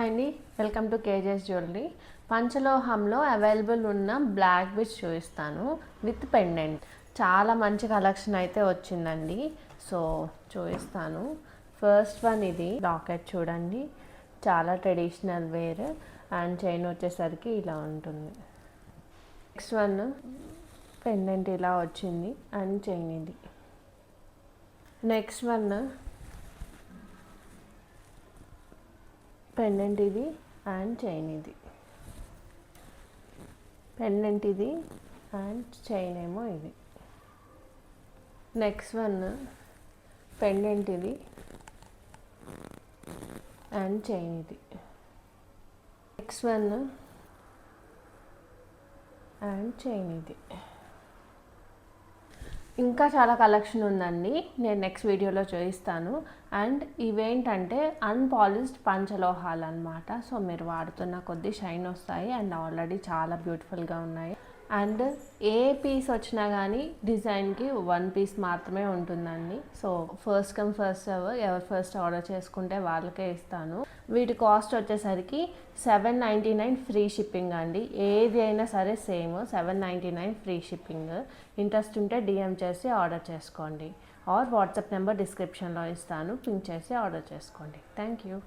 అండి, welcome to కేజెస్ jewellery. పంచలోహంలో అవైలబుల్ ఉన్న బ్లాక్ బిట్స్ చూపిస్తాను విత్ పెండెంట్. చాలా మంచి కలెక్షన్ అయితే వచ్చిందండి. సో చూపిస్తాను. ఫస్ట్ వన్ ఇది లాకెట్ చూడండి, చాలా ట్రెడిషనల్ వేర్ అండ్ చైన్ వచ్చేసరికి ఇలా ఉంటుంది. నెక్స్ట్ వన్ పెండెంట్ ఇలా వచ్చింది అండ్ చైన్ ఇది. నెక్స్ట్ వన్ పెండెంట్ ఇది అండ్ చైన్ ఇది. పెండెంట్ ఇది అండ్ చైన్ ఏమో ఇది. నెక్స్ట్ వన్ పెండెంట్ ఇది అండ్ చైన్ ఇది. నెక్స్ట్ వన్ అండ్ చైన్ ఇది. ఇంకా చాలా కలెక్షన్ ఉందండి, నేను నెక్స్ట్ వీడియోలో చూపిస్తాను. అండ్ ఇవేంటంటే అన్పాలిష్డ్ పంచలోహాలు అనమాట. సో మీరు వాడుతున్న కొద్దీ షైన్ వస్తాయి అండ్ ఆల్రెడీ చాలా బ్యూటిఫుల్గా ఉన్నాయి. అండ్ ఏ పీస్ వచ్చినా కానీ డిజైన్కి 1 పీస్ మాత్రమే ఉంటుందండి. So first come first serve, ఎవరు ఫస్ట్ ఆర్డర్ చేసుకుంటే వాళ్ళకే ఇస్తాను. వీటి కాస్ట్ వచ్చేసరికి 799 ఫ్రీ షిప్పింగ్ అండి. ఏది అయినా సరే సేమ్ 799 ఫ్రీ షిప్పింగ్. ఇంట్రెస్ట్ ఉంటే డిఎం చేసి ఆర్డర్ చేసుకోండి. ఆర్ వాట్సాప్ నెంబర్ డిస్క్రిప్షన్లో ఇస్తాను, పింక్ చేసి ఆర్డర్ చేసుకోండి. Thank you.